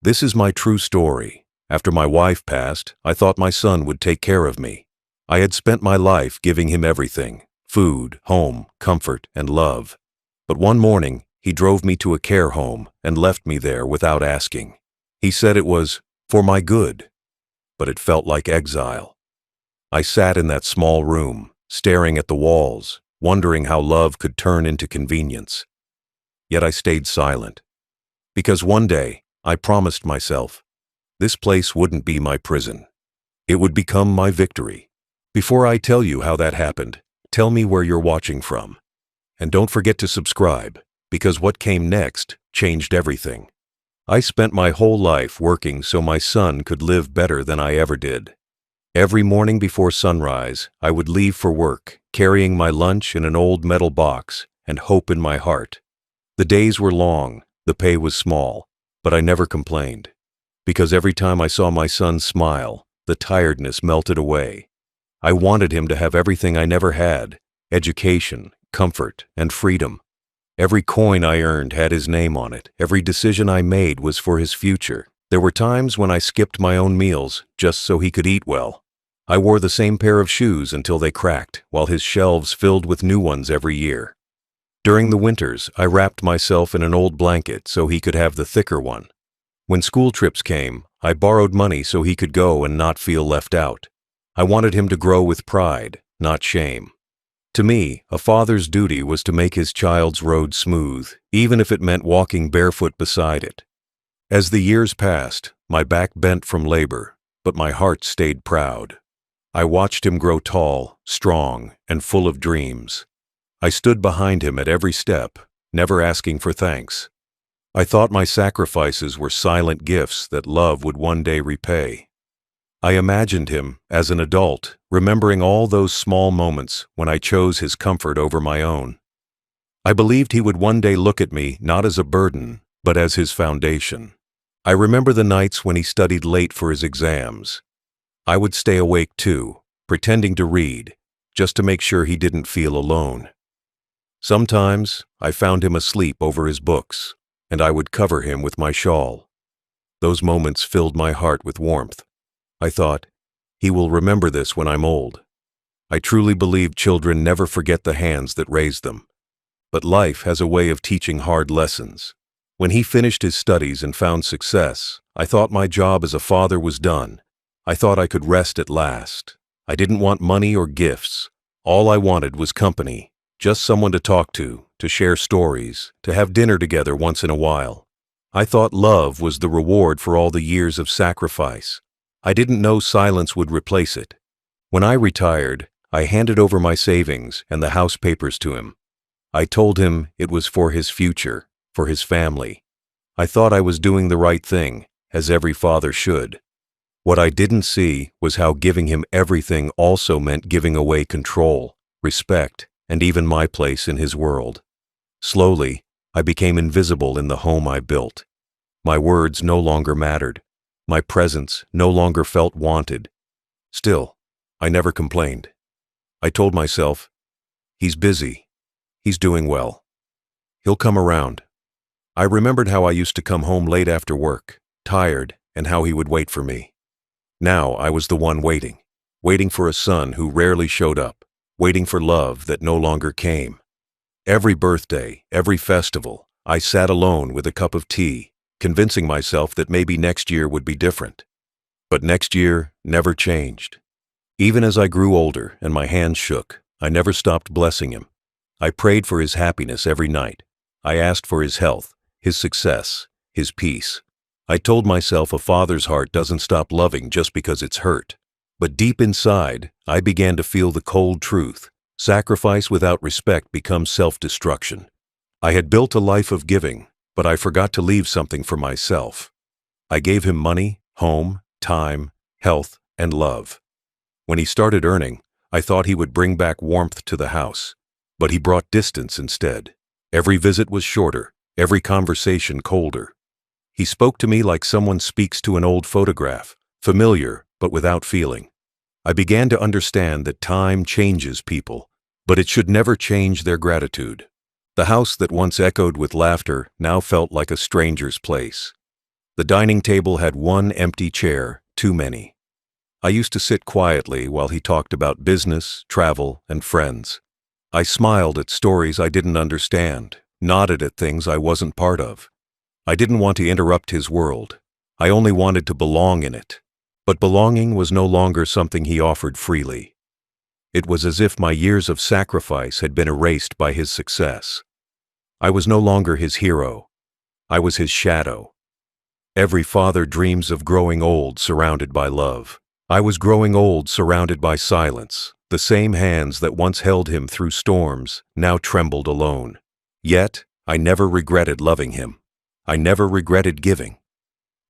This is my true story. After my wife passed, I thought my son would take care of me. I had spent my life giving him everything: food, home, comfort, and love. But one morning, he drove me to a care home and left me there without asking. He said it was for my good, but it felt like exile. I sat in that small room, staring at the walls, wondering how love could turn into convenience. Yet I stayed silent, because one day I promised myself this place wouldn't be my prison. It would become my victory. Before I tell you how that happened, tell me where you're watching from. And don't forget to subscribe, because what came next changed everything. I spent my whole life working so my son could live better than I ever did. Every morning before sunrise, I would leave for work, carrying my lunch in an old metal box and hope in my heart. The days were long, the pay was small, but I never complained, because every time I saw my son smile, the tiredness melted away. I wanted him to have everything I never had: education, comfort, and freedom. Every coin I earned had his name on it. Every decision I made was for his future. There were times when I skipped my own meals just so he could eat well. I wore the same pair of shoes until they cracked, while his shelves filled with new ones every year. During the winters, I wrapped myself in an old blanket so he could have the thicker one. When school trips came, I borrowed money so he could go and not feel left out. I wanted him to grow with pride, not shame. To me, a father's duty was to make his child's road smooth, even if it meant walking barefoot beside it. As the years passed, my back bent from labor, but my heart stayed proud. I watched him grow tall, strong, and full of dreams. I stood behind him at every step, never asking for thanks. I thought my sacrifices were silent gifts that love would one day repay. I imagined him, as an adult, remembering all those small moments when I chose his comfort over my own. I believed he would one day look at me not as a burden, but as his foundation. I remember the nights when he studied late for his exams. I would stay awake too, pretending to read, just to make sure he didn't feel alone. Sometimes I found him asleep over his books, and I would cover him with my shawl. Those moments filled my heart with warmth. I thought, he will remember this when I'm old. I truly believe children never forget the hands that raised them. But life has a way of teaching hard lessons. When he finished his studies and found success, I thought my job as a father was done. I thought I could rest at last. I didn't want money or gifts. All I wanted was company, just someone to talk to share stories, to have dinner together once in a while. I thought love was the reward for all the years of sacrifice. I didn't know silence would replace it. When I retired, I handed over my savings and the house papers to him. I told him it was for his future, for his family. I thought I was doing the right thing, as every father should. What I didn't see was how giving him everything also meant giving away control, respect, and even my place in his world. Slowly, I became invisible in the home I built. My words no longer mattered. My presence no longer felt wanted. Still, I never complained. I told myself, he's busy. He's doing well. He'll come around. I remembered how I used to come home late after work, tired, and how he would wait for me. Now I was the one waiting for a son who rarely showed up, waiting for love that no longer came. Every birthday, every festival, I sat alone with a cup of tea, convincing myself that maybe next year would be different. But next year never changed. Even as I grew older and my hands shook, I never stopped blessing him. I prayed for his happiness every night. I asked for his health, his success, his peace. I told myself a father's heart doesn't stop loving just because it's hurt. But deep inside, I began to feel the cold truth. Sacrifice without respect becomes self-destruction. I had built a life of giving, but I forgot to leave something for myself. I gave him money, home, time, health, and love. When he started earning, I thought he would bring back warmth to the house, but he brought distance instead. Every visit was shorter, every conversation colder. He spoke to me like someone speaks to an old photograph, familiar but without feeling. I began to understand that time changes people, but it should never change their gratitude. The house that once echoed with laughter now felt like a stranger's place. The dining table had one empty chair, too many. I used to sit quietly while he talked about business, travel, and friends. I smiled at stories I didn't understand, nodded at things I wasn't part of. I didn't want to interrupt his world. I only wanted to belong in it. But belonging was no longer something he offered freely. It was as if my years of sacrifice had been erased by his success. I was no longer his hero. I was his shadow. Every father dreams of growing old surrounded by love. I was growing old surrounded by silence. The same hands that once held him through storms now trembled alone. Yet, I never regretted loving him. I never regretted giving.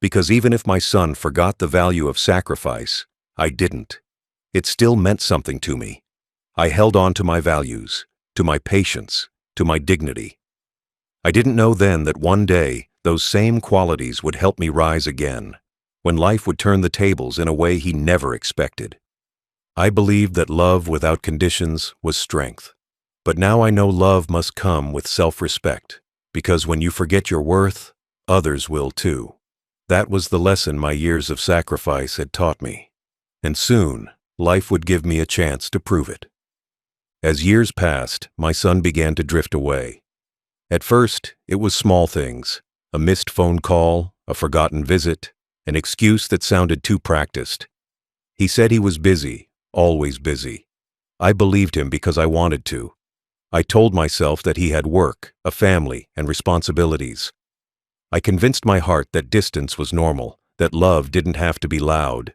Because even if my son forgot the value of sacrifice, I didn't. It still meant something to me. I held on to my values, to my patience, to my dignity. I didn't know then that one day those same qualities would help me rise again, when life would turn the tables in a way he never expected. I believed that love without conditions was strength. But now I know love must come with self-respect, because when you forget your worth, others will too. That was the lesson my years of sacrifice had taught me. And soon, life would give me a chance to prove it. As years passed, my son began to drift away. At first, it was small things, a missed phone call, a forgotten visit, an excuse that sounded too practiced. He said he was busy, always busy. I believed him because I wanted to. I told myself that he had work, a family, and responsibilities. I convinced my heart that distance was normal, that love didn't have to be loud.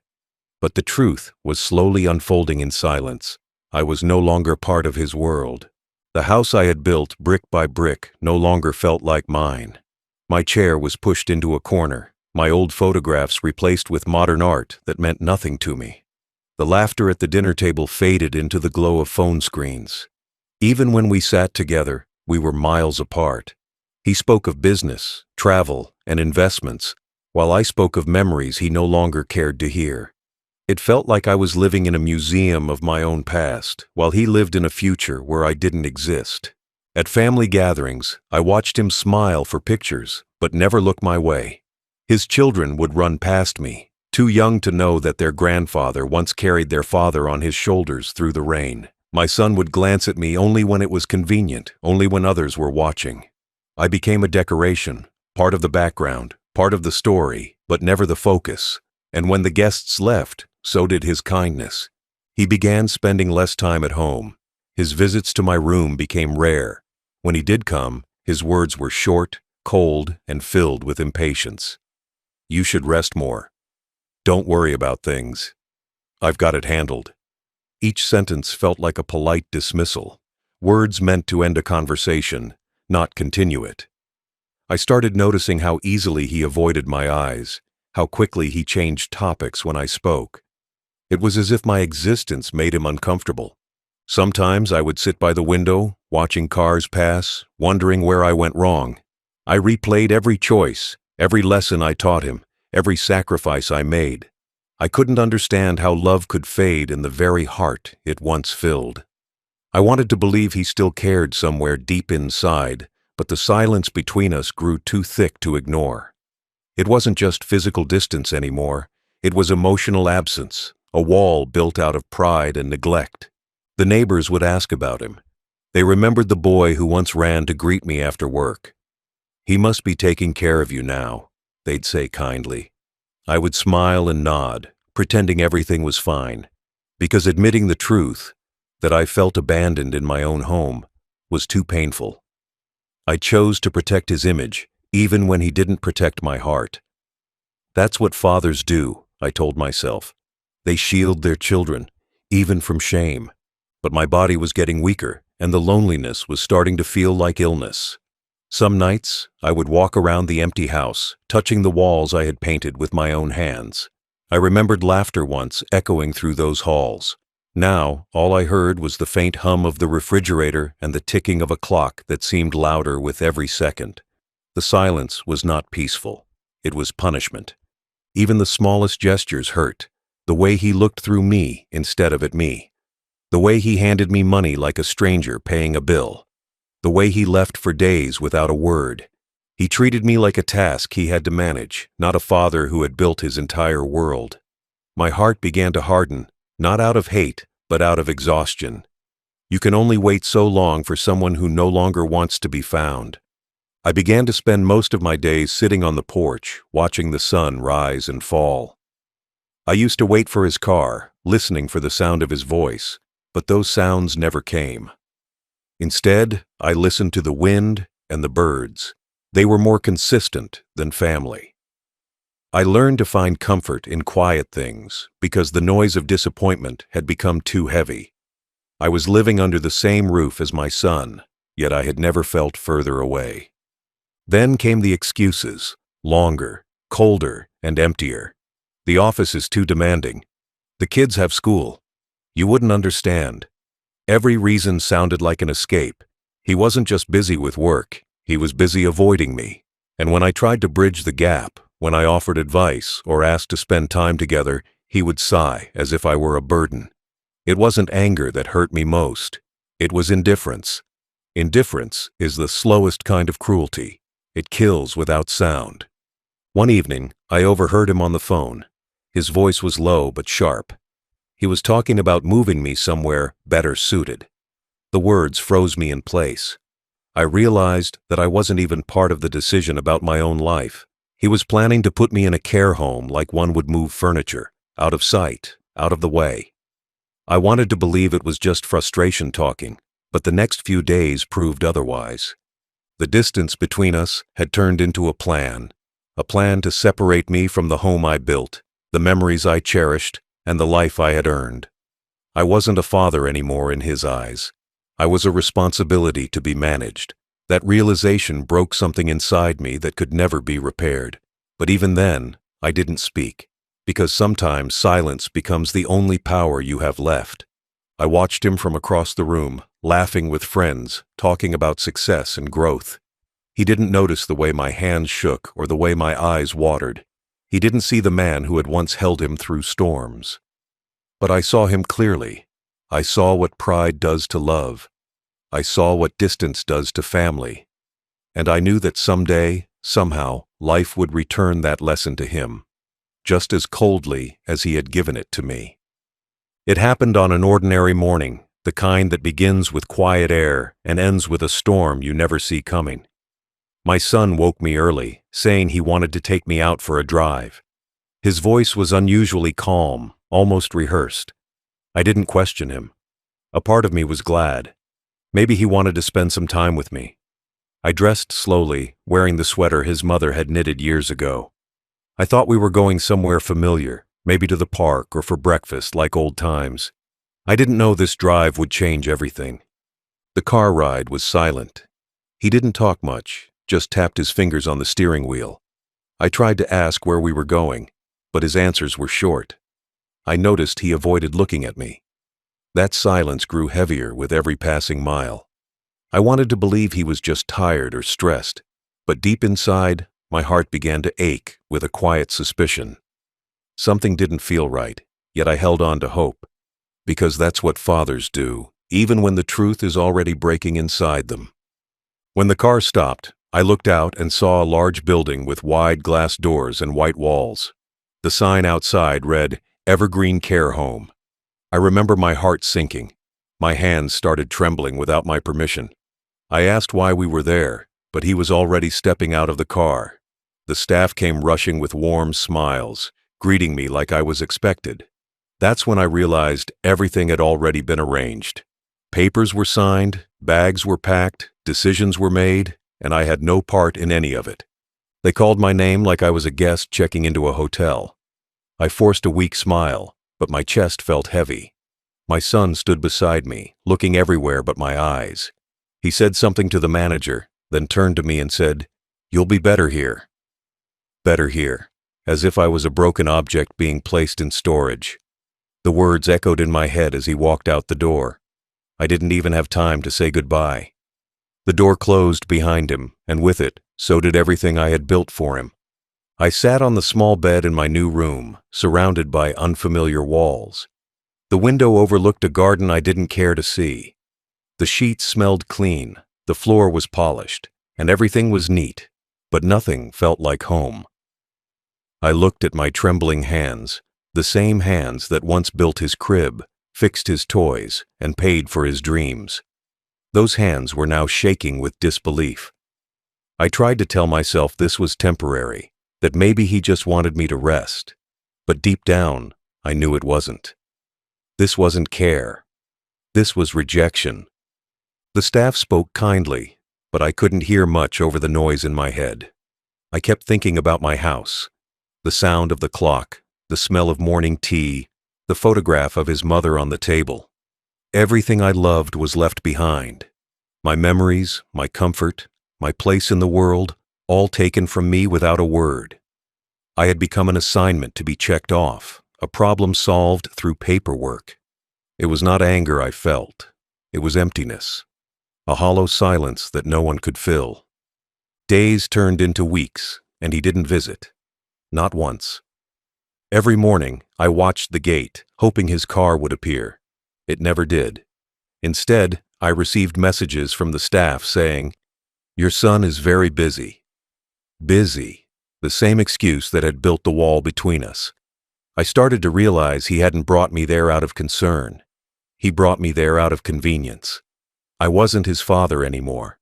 But the truth was slowly unfolding in silence. I was no longer part of his world. The house I had built brick by brick no longer felt like mine. My chair was pushed into a corner, my old photographs replaced with modern art that meant nothing to me. The laughter at the dinner table faded into the glow of phone screens. Even when we sat together, we were miles apart. He spoke of business, travel, and investments, while I spoke of memories he no longer cared to hear. It felt like I was living in a museum of my own past, while he lived in a future where I didn't exist. At family gatherings, I watched him smile for pictures, but never look my way. His children would run past me, too young to know that their grandfather once carried their father on his shoulders through the rain. My son would glance at me only when it was convenient, only when others were watching. I became a decoration, part of the background, part of the story, but never the focus. And when the guests left, so did his kindness. He began spending less time at home. His visits to my room became rare. When he did come, his words were short, cold, and filled with impatience. You should rest more. Don't worry about things. I've got it handled. Each sentence felt like a polite dismissal, words meant to end a conversation, not continue it. I started noticing how easily he avoided my eyes, how quickly he changed topics when I spoke. It was as if my existence made him uncomfortable. Sometimes I would sit by the window, watching cars pass, wondering where I went wrong. I replayed every choice, every lesson I taught him, every sacrifice I made. I couldn't understand how love could fade in the very heart it once filled. I wanted to believe he still cared somewhere deep inside, but the silence between us grew too thick to ignore. It wasn't just physical distance anymore, it was emotional absence, a wall built out of pride and neglect. The neighbors would ask about him. They remembered the boy who once ran to greet me after work. "He must be taking care of you now," they'd say kindly. I would smile and nod, pretending everything was fine, because admitting the truth, that I felt abandoned in my own home, was too painful. I chose to protect his image, even when he didn't protect my heart. That's what fathers do, I told myself. They shield their children, even from shame. But my body was getting weaker, and the loneliness was starting to feel like illness. Some nights, I would walk around the empty house, touching the walls I had painted with my own hands. I remembered laughter once echoing through those halls. Now, all I heard was the faint hum of the refrigerator and the ticking of a clock that seemed louder with every second. The silence was not peaceful. It was punishment. Even the smallest gestures hurt. The way he looked through me instead of at me. The way he handed me money like a stranger paying a bill. The way he left for days without a word. He treated me like a task he had to manage, not a father who had built his entire world. My heart began to harden, not out of hate, but out of exhaustion. You can only wait so long for someone who no longer wants to be found. I began to spend most of my days sitting on the porch, watching the sun rise and fall. I used to wait for his car, listening for the sound of his voice, but those sounds never came. Instead, I listened to the wind and the birds. They were more consistent than family. I learned to find comfort in quiet things because the noise of disappointment had become too heavy. I was living under the same roof as my son, yet I had never felt further away. Then came the excuses, longer, colder, and emptier. The office is too demanding. The kids have school. You wouldn't understand. Every reason sounded like an escape. He wasn't just busy with work. He was busy avoiding me, and when I tried to bridge the gap, when I offered advice or asked to spend time together, he would sigh as if I were a burden. It wasn't anger that hurt me most. It was indifference. Indifference is the slowest kind of cruelty. It kills without sound. One evening, I overheard him on the phone. His voice was low but sharp. He was talking about moving me somewhere better suited. The words froze me in place. I realized that I wasn't even part of the decision about my own life. He was planning to put me in a care home like one would move furniture, out of sight, out of the way. I wanted to believe it was just frustration talking, but the next few days proved otherwise. The distance between us had turned into a plan to separate me from the home I built, the memories I cherished, and the life I had earned. I wasn't a father anymore in his eyes. I was a responsibility to be managed. That realization broke something inside me that could never be repaired. But even then, I didn't speak, because sometimes silence becomes the only power you have left. I watched him from across the room, laughing with friends, talking about success and growth. He didn't notice the way my hands shook or the way my eyes watered. He didn't see the man who had once held him through storms. But I saw him clearly. I saw what pride does to love. I saw what distance does to family. And I knew that someday, somehow, life would return that lesson to him, just as coldly as he had given it to me. It happened on an ordinary morning, the kind that begins with quiet air and ends with a storm you never see coming. My son woke me early, saying he wanted to take me out for a drive. His voice was unusually calm, almost rehearsed. I didn't question him. A part of me was glad. Maybe he wanted to spend some time with me. I dressed slowly, wearing the sweater his mother had knitted years ago. I thought we were going somewhere familiar, maybe to the park or for breakfast like old times. I didn't know this drive would change everything. The car ride was silent. He didn't talk much, just tapped his fingers on the steering wheel. I tried to ask where we were going, but his answers were short. I noticed he avoided looking at me. That silence grew heavier with every passing mile. I wanted to believe he was just tired or stressed, but deep inside, my heart began to ache with a quiet suspicion. Something didn't feel right, yet I held on to hope, because that's what fathers do, even when the truth is already breaking inside them. When the car stopped, I looked out and saw a large building with wide glass doors and white walls. The sign outside read, "Evergreen Care Home." I remember my heart sinking. My hands started trembling without my permission. I asked why we were there, but he was already stepping out of the car. The staff came rushing with warm smiles, greeting me like I was expected. That's when I realized everything had already been arranged. Papers were signed, bags were packed, decisions were made, and I had no part in any of it. They called my name like I was a guest checking into a hotel. I forced a weak smile, but my chest felt heavy. My son stood beside me, looking everywhere but my eyes. He said something to the manager, then turned to me and said, "You'll be better here." Better here, as if I was a broken object being placed in storage. The words echoed in my head as he walked out the door. I didn't even have time to say goodbye. The door closed behind him, and with it, so did everything I had built for him. I sat on the small bed in my new room, surrounded by unfamiliar walls. The window overlooked a garden I didn't care to see. The sheets smelled clean, the floor was polished, and everything was neat. but nothing felt like home. I looked at my trembling hands, the same hands that once built his crib, fixed his toys, and paid for his dreams. Those hands were now shaking with disbelief. I tried to tell myself this was temporary, that maybe he just wanted me to rest. But deep down, I knew it wasn't. This wasn't care. This was rejection. The staff spoke kindly, but I couldn't hear much over the noise in my head. I kept thinking about my house, the sound of the clock, the smell of morning tea, the photograph of his mother on the table. Everything I loved was left behind. My memories, my comfort, my place in the world, all taken from me without a word. I had become an assignment to be checked off, a problem solved through paperwork. It was not anger I felt. It was emptiness, a hollow silence that no one could fill. Days turned into weeks, and he didn't visit. Not once. Every morning, I watched the gate, hoping his car would appear. It never did. Instead, I received messages from the staff saying, "Your son is very busy." Busy, the same excuse that had built the wall between us. I started to realize he hadn't brought me there out of concern. He brought me there out of convenience. I wasn't his father anymore.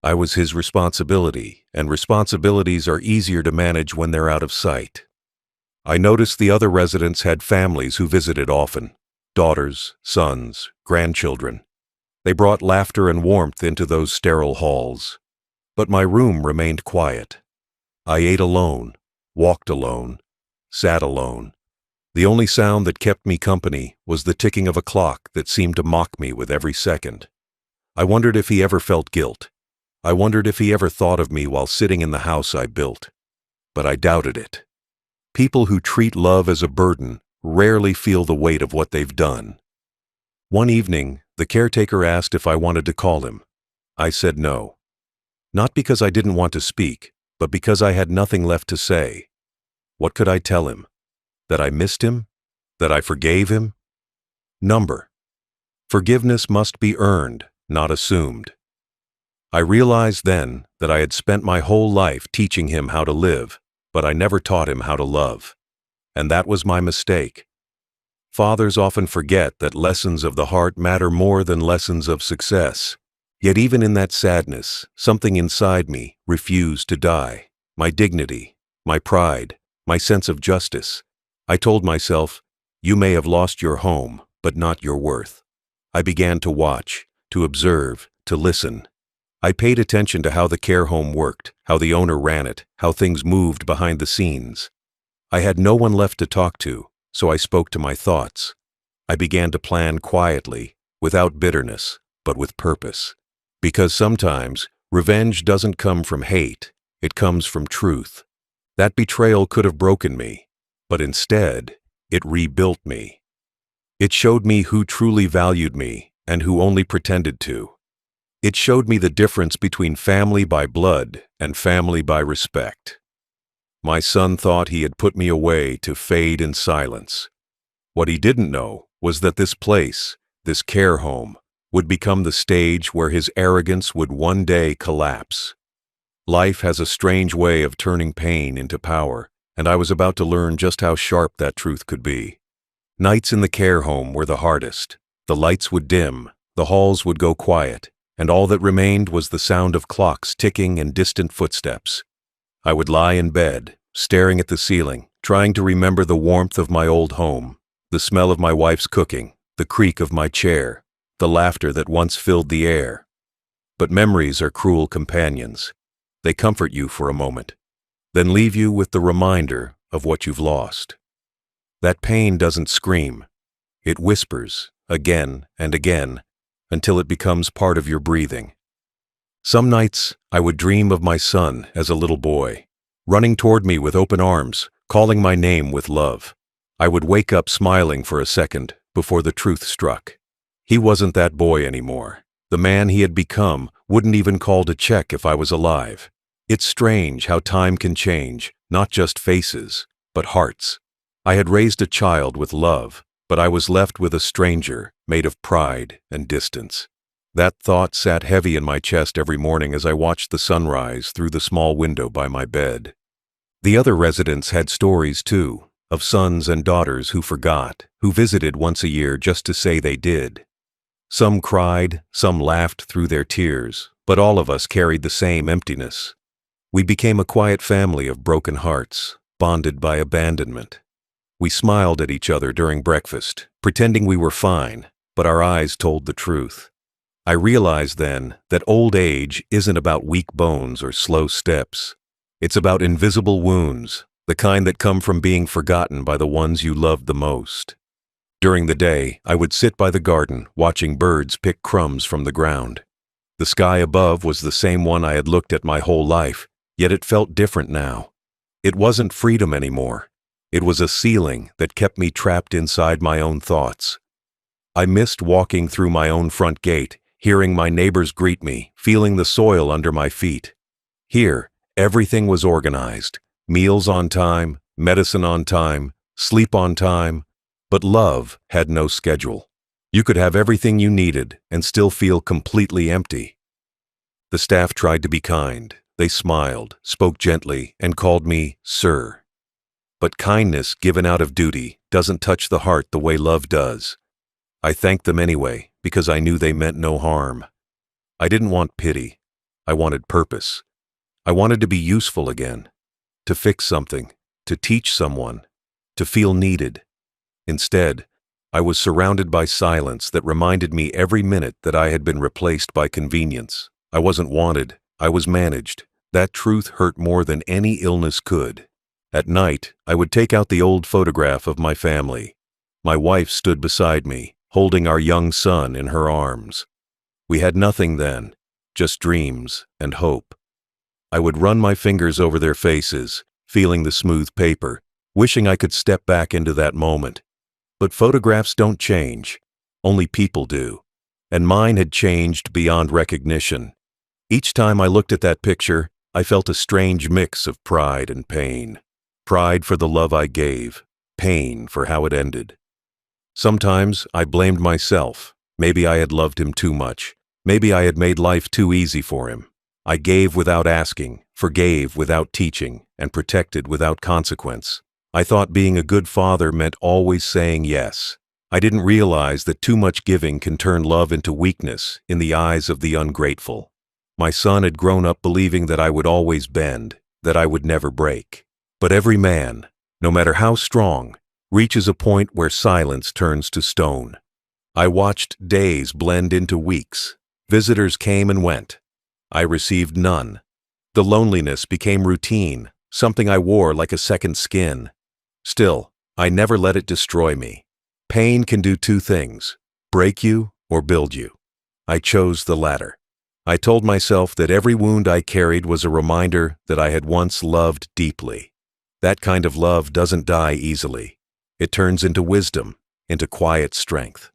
I was his responsibility, and responsibilities are easier to manage when they're out of sight. I noticed the other residents had families who visited often, daughters, sons, grandchildren. They brought laughter and warmth into those sterile halls. But my room remained quiet. I ate alone, walked alone, sat alone. The only sound that kept me company was the ticking of a clock that seemed to mock me with every second. I wondered if he ever felt guilt. I wondered if he ever thought of me while sitting in the house I built. But I doubted it. People who treat love as a burden rarely feel the weight of what they've done. One evening, the caretaker asked if I wanted to call him. I said no. Not because I didn't want to speak, but because I had nothing left to say. What could I tell him? That I missed him? That I forgave him? Number. Forgiveness must be earned, not assumed. I realized then that I had spent my whole life teaching him how to live, but I never taught him how to love. And that was my mistake. Fathers often forget that lessons of the heart matter more than lessons of success. Yet even in that sadness, something inside me refused to die. My dignity, my pride, my sense of justice. I told myself, you may have lost your home, but not your worth. I began to watch, to observe, to listen. I paid attention to how the care home worked, how the owner ran it, how things moved behind the scenes. I had no one left to talk to, so I spoke to my thoughts. I began to plan quietly, without bitterness, but with purpose. Because sometimes, revenge doesn't come from hate, it comes from truth. That betrayal could have broken me, but instead, it rebuilt me. It showed me who truly valued me and who only pretended to. It showed me the difference between family by blood and family by respect. My son thought he had put me away to fade in silence. What he didn't know was that this place, this care home, would become the stage where his arrogance would one day collapse. Life has a strange way of turning pain into power, and I was about to learn just how sharp that truth could be. Nights in the care home were the hardest. The lights would dim, the halls would go quiet, and all that remained was the sound of clocks ticking and distant footsteps. I would lie in bed, staring at the ceiling, trying to remember the warmth of my old home, the smell of my wife's cooking, the creak of my chair, the laughter that once filled the air. But memories are cruel companions. They comfort you for a moment, then leave you with the reminder of what you've lost. That pain doesn't scream. It whispers, again and again, until it becomes part of your breathing. Some nights, I would dream of my son as a little boy, running toward me with open arms, calling my name with love. I would wake up smiling for a second before the truth struck. He wasn't that boy anymore. The man he had become wouldn't even call to check if I was alive. It's strange how time can change, not just faces, but hearts. I had raised a child with love, but I was left with a stranger made of pride and distance. That thought sat heavy in my chest every morning as I watched the sunrise through the small window by my bed. The other residents had stories too, of sons and daughters who forgot, who visited once a year just to say they did. Some cried, some laughed through their tears, but all of us carried the same emptiness. We became a quiet family of broken hearts, bonded by abandonment. We smiled at each other during breakfast, pretending we were fine, but our eyes told the truth. I realized then that old age isn't about weak bones or slow steps. It's about invisible wounds, the kind that come from being forgotten by the ones you loved the most. During the day, I would sit by the garden, watching birds pick crumbs from the ground. The sky above was the same one I had looked at my whole life, yet it felt different now. It wasn't freedom anymore. It was a ceiling that kept me trapped inside my own thoughts. I missed walking through my own front gate, hearing my neighbors greet me, feeling the soil under my feet. Here, everything was organized. Meals on time, medicine on time, sleep on time, but love had no schedule. You could have everything you needed and still feel completely empty. The staff tried to be kind. They smiled, spoke gently, and called me sir. But kindness given out of duty doesn't touch the heart the way love does. I thanked them anyway, because I knew they meant no harm. I didn't want pity. I wanted purpose. I wanted to be useful again, to fix something, to teach someone, to feel needed. Instead, I was surrounded by silence that reminded me every minute that I had been replaced by convenience. I wasn't wanted. I was managed. That truth hurt more than any illness could. At night, I would take out the old photograph of my family. My wife stood beside me, holding our young son in her arms. We had nothing then, just dreams and hope. I would run my fingers over their faces, feeling the smooth paper, wishing I could step back into that moment. But photographs don't change, only people do. And mine had changed beyond recognition. Each time I looked at that picture, I felt a strange mix of pride and pain. Pride for the love I gave, pain for how it ended. Sometimes I blamed myself. Maybe I had loved him too much. Maybe I had made life too easy for him. I gave without asking, forgave without teaching, and protected without consequence. I thought being a good father meant always saying yes. I didn't realize that too much giving can turn love into weakness in the eyes of the ungrateful. My son had grown up believing that I would always bend, that I would never break. But every man, no matter how strong, reaches a point where silence turns to stone. I watched days blend into weeks. Visitors came and went. I received none. The loneliness became routine, something I wore like a second skin. Still, I never let it destroy me. Pain can do two things, break you or build you. I chose the latter. I told myself that every wound I carried was a reminder that I had once loved deeply. That kind of love doesn't die easily. It turns into wisdom, into quiet strength.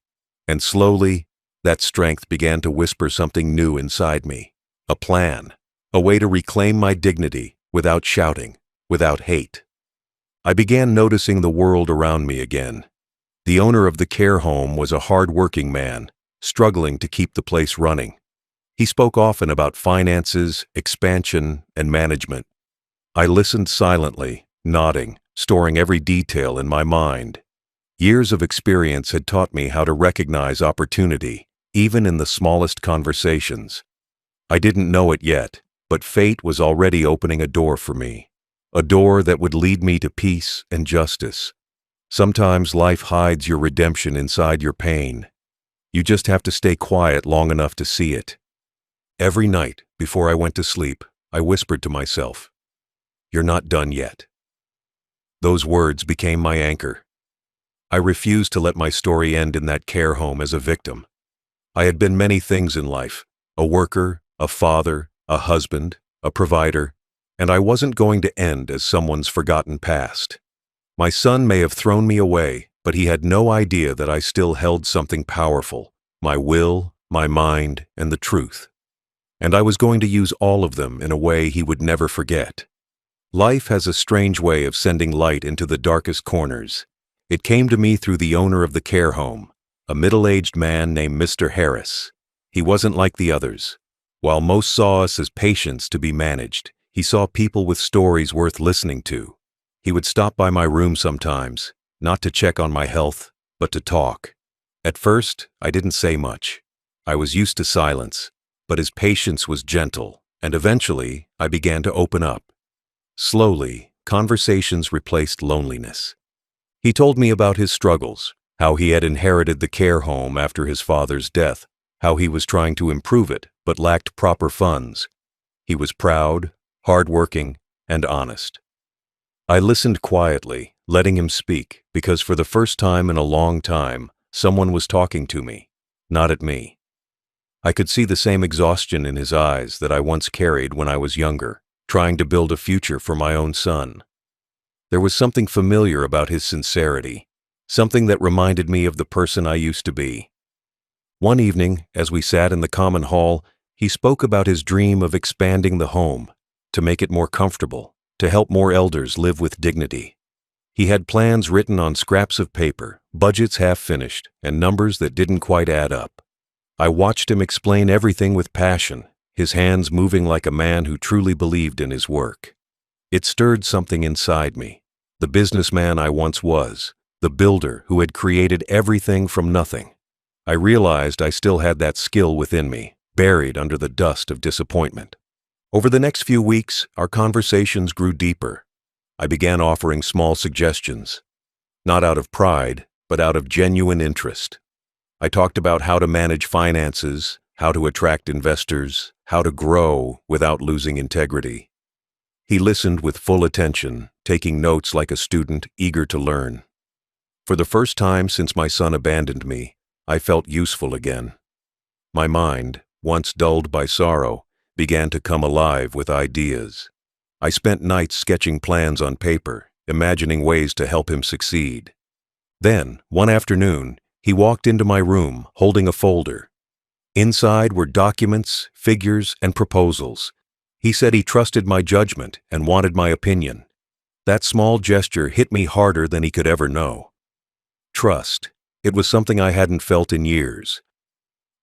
And slowly, that strength began to whisper something new inside me. A plan, a way to reclaim my dignity without shouting, without hate. I began noticing the world around me again. The owner of the care home was a hard-working man, struggling to keep the place running. He spoke often about finances, expansion, and management. I listened silently, nodding, storing every detail in my mind. Years of experience had taught me how to recognize opportunity, even in the smallest conversations. I didn't know it yet, but fate was already opening a door for me. A door that would lead me to peace and justice. Sometimes life hides your redemption inside your pain. You just have to stay quiet long enough to see it. Every night, before I went to sleep, I whispered to myself, "You're not done yet." Those words became my anchor. I refused to let my story end in that care home as a victim. I had been many things in life, a worker, a father, a husband, a provider, and I wasn't going to end as someone's forgotten past. My son may have thrown me away, but he had no idea that I still held something powerful, my will, my mind, and the truth. And I was going to use all of them in a way he would never forget. Life has a strange way of sending light into the darkest corners. It came to me through the owner of the care home, a middle-aged man named Mr. Harris. He wasn't like the others. While most saw us as patients to be managed, he saw people with stories worth listening to. He would stop by my room sometimes, not to check on my health, but to talk. At first, I didn't say much. I was used to silence, but his patience was gentle, and eventually, I began to open up. Slowly, conversations replaced loneliness. He told me about his struggles, how he had inherited the care home after his father's death, how he was trying to improve it but lacked proper funds. He was proud, hardworking, and honest. I listened quietly, letting him speak, because for the first time in a long time, someone was talking to me, not at me. I could see the same exhaustion in his eyes that I once carried when I was younger, trying to build a future for my own son. There was something familiar about his sincerity, something that reminded me of the person I used to be. One evening, as we sat in the common hall, he spoke about his dream of expanding the home, to make it more comfortable, to help more elders live with dignity. He had plans written on scraps of paper, budgets half finished, and numbers that didn't quite add up. I watched him explain everything with passion, his hands moving like a man who truly believed in his work. It stirred something inside me, the businessman I once was, the builder who had created everything from nothing. I realized I still had that skill within me, buried under the dust of disappointment. Over the next few weeks, our conversations grew deeper. I began offering small suggestions, not out of pride, but out of genuine interest. I talked about how to manage finances, how to attract investors, how to grow without losing integrity. He listened with full attention, taking notes like a student eager to learn. For the first time since my son abandoned me, I felt useful again. My mind, once dulled by sorrow, began to come alive with ideas. I spent nights sketching plans on paper, imagining ways to help him succeed. Then, one afternoon, he walked into my room holding a folder. Inside were documents, figures, and proposals. He said he trusted my judgment and wanted my opinion. That small gesture hit me harder than he could ever know. Trust. It was something I hadn't felt in years.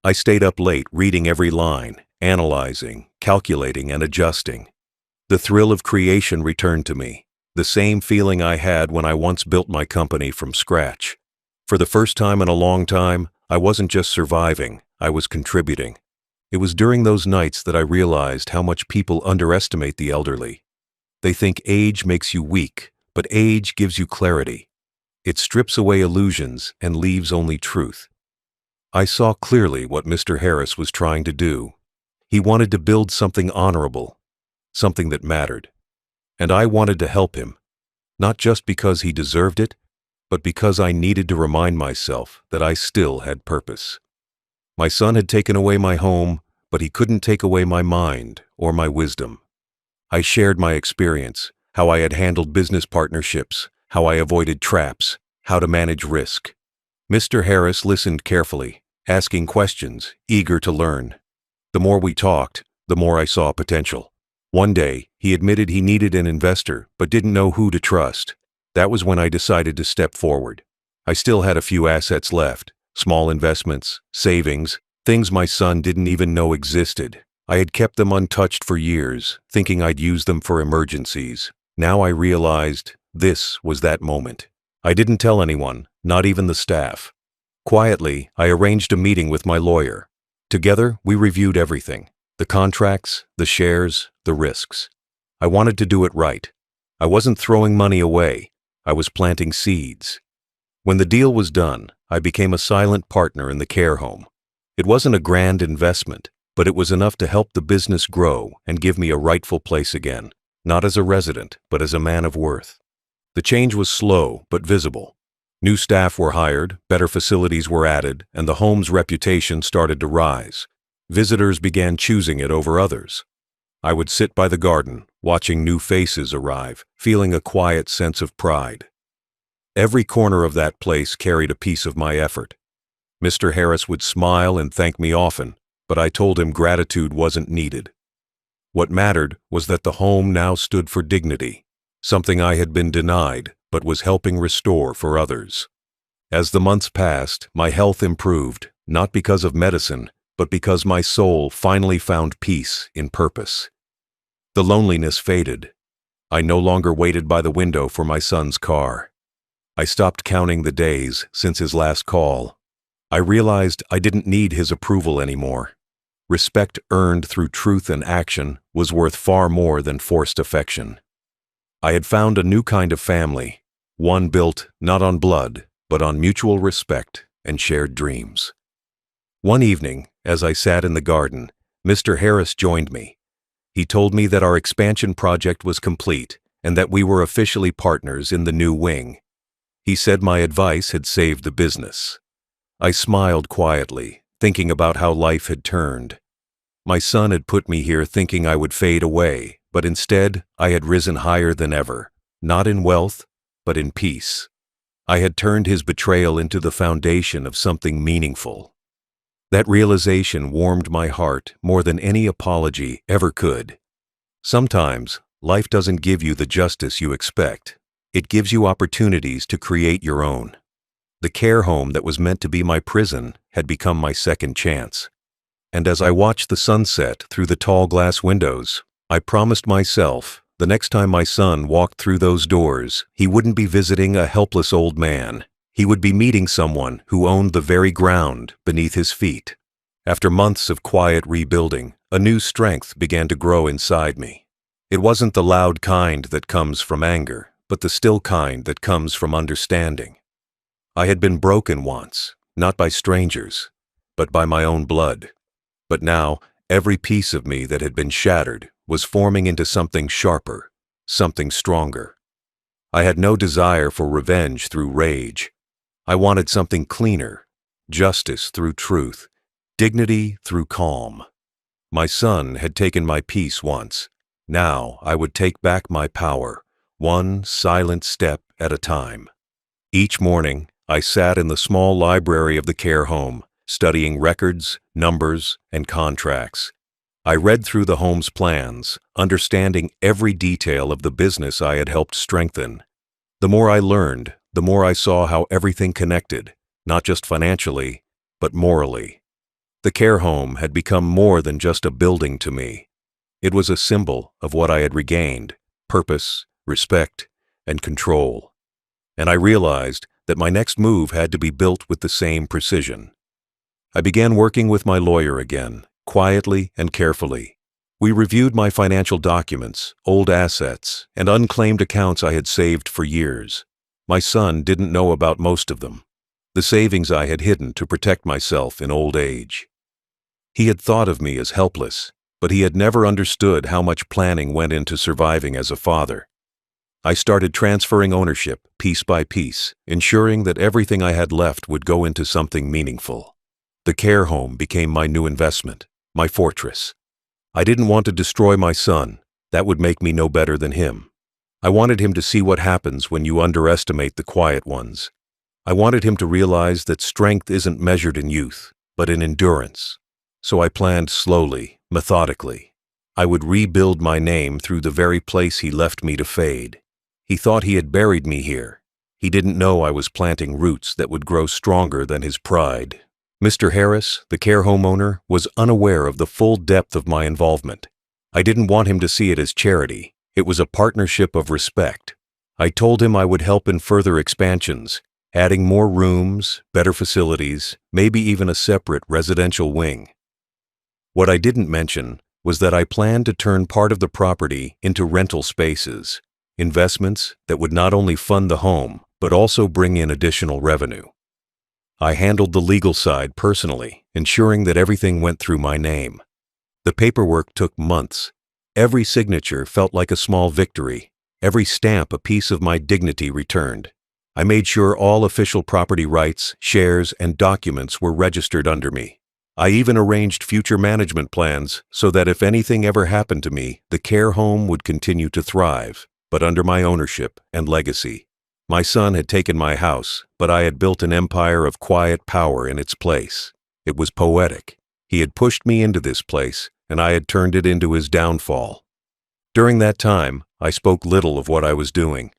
I stayed up late reading every line, analyzing, calculating, and adjusting. The thrill of creation returned to me, the same feeling I had when I once built my company from scratch. For the first time in a long time, I wasn't just surviving, I was contributing. It was during those nights that I realized how much people underestimate the elderly. They think age makes you weak, but age gives you clarity. It strips away illusions and leaves only truth. I saw clearly what Mr. Harris was trying to do. He wanted to build something honorable, something that mattered. And I wanted to help him, not just because he deserved it, but because I needed to remind myself that I still had purpose. My son had taken away my home, but he couldn't take away my mind or my wisdom. I shared my experience, how I had handled business partnerships, how I avoided traps, how to manage risk. Mr. Harris listened carefully, asking questions, eager to learn. The more we talked, the more I saw potential. One day, he admitted he needed an investor, but didn't know who to trust. That was when I decided to step forward. I still had a few assets left, small investments, savings, things my son didn't even know existed. I had kept them untouched for years, thinking I'd use them for emergencies. Now I realized this was that moment. I didn't tell anyone, not even the staff. Quietly, I arranged a meeting with my lawyer. Together, we reviewed everything: the contracts, the shares, the risks. I wanted to do it right. I wasn't throwing money away. I was planting seeds. When the deal was done, I became a silent partner in the care home. It wasn't a grand investment, but it was enough to help the business grow and give me a rightful place again, not as a resident, but as a man of worth. The change was slow but visible. New staff were hired, better facilities were added, and the home's reputation started to rise. Visitors began choosing it over others. I would sit by the garden, watching new faces arrive, feeling a quiet sense of pride. Every corner of that place carried a piece of my effort. Mr. Harris would smile and thank me often, but I told him gratitude wasn't needed. What mattered was that the home now stood for dignity, something I had been denied but was helping restore for others. As the months passed, my health improved, not because of medicine, but because my soul finally found peace in purpose. The loneliness faded. I no longer waited by the window for my son's car. I stopped counting the days since his last call. I realized I didn't need his approval anymore. Respect earned through truth and action was worth far more than forced affection. I had found a new kind of family, one built not on blood, but on mutual respect and shared dreams. One evening, as I sat in the garden, Mr. Harris joined me. He told me that our expansion project was complete and that we were officially partners in the new wing. He said my advice had saved the business. I smiled quietly, thinking about how life had turned. My son had put me here thinking I would fade away, but instead I had risen higher than ever, not in wealth, but in peace. I had turned his betrayal into the foundation of something meaningful. That realization warmed my heart more than any apology ever could. Sometimes, life doesn't give you the justice you expect. It gives you opportunities to create your own. The care home that was meant to be my prison had become my second chance. And as I watched the sunset through the tall glass windows, I promised myself the next time my son walked through those doors, he wouldn't be visiting a helpless old man. He would be meeting someone who owned the very ground beneath his feet. After months of quiet rebuilding, a new strength began to grow inside me. It wasn't the loud kind that comes from anger, but the still kind that comes from understanding. I had been broken once, not by strangers, but by my own blood. But now, every piece of me that had been shattered was forming into something sharper, something stronger. I had no desire for revenge through rage. I wanted something cleaner, justice through truth, dignity through calm. My son had taken my peace once. Now I would take back my power, one silent step at a time. Each morning, I sat in the small library of the care home, studying records, numbers, and contracts. I read through the home's plans, understanding every detail of the business I had helped strengthen. The more I learned, the more I saw how everything connected, not just financially, but morally. The care home had become more than just a building to me. It was a symbol of what I had regained: purpose, respect, and control. And I realized that my next move had to be built with the same precision. I began working with my lawyer again, quietly and carefully. We reviewed my financial documents, old assets, and unclaimed accounts I had saved for years. My son didn't know about most of them, the savings I had hidden to protect myself in old age. He had thought of me as helpless, but he had never understood how much planning went into surviving as a father. I started transferring ownership piece by piece, ensuring that everything I had left would go into something meaningful. The care home became my new investment, my fortress. I didn't want to destroy my son. That would make me no better than him. I wanted him to see what happens when you underestimate the quiet ones. I wanted him to realize that strength isn't measured in youth, but in endurance. So I planned slowly, methodically. I would rebuild my name through the very place he left me to fade. He thought he had buried me here. He didn't know I was planting roots that would grow stronger than his pride. Mr. Harris, the care home owner, was unaware of the full depth of my involvement. I didn't want him to see it as charity. It was a partnership of respect. I told him I would help in further expansions, adding more rooms, better facilities, maybe even a separate residential wing. What I didn't mention was that I planned to turn part of the property into rental spaces, investments that would not only fund the home, but also bring in additional revenue. I handled the legal side personally, ensuring that everything went through my name. The paperwork took months. Every signature felt like a small victory, every stamp a piece of my dignity returned. I made sure all official property rights, shares, and documents were registered under me. I even arranged future management plans so that if anything ever happened to me, the care home would continue to thrive, but under my ownership and legacy. My son had taken my house, but I had built an empire of quiet power in its place. It was poetic. He had pushed me into this place, and I had turned it into his downfall. During that time, I spoke little of what I was doing.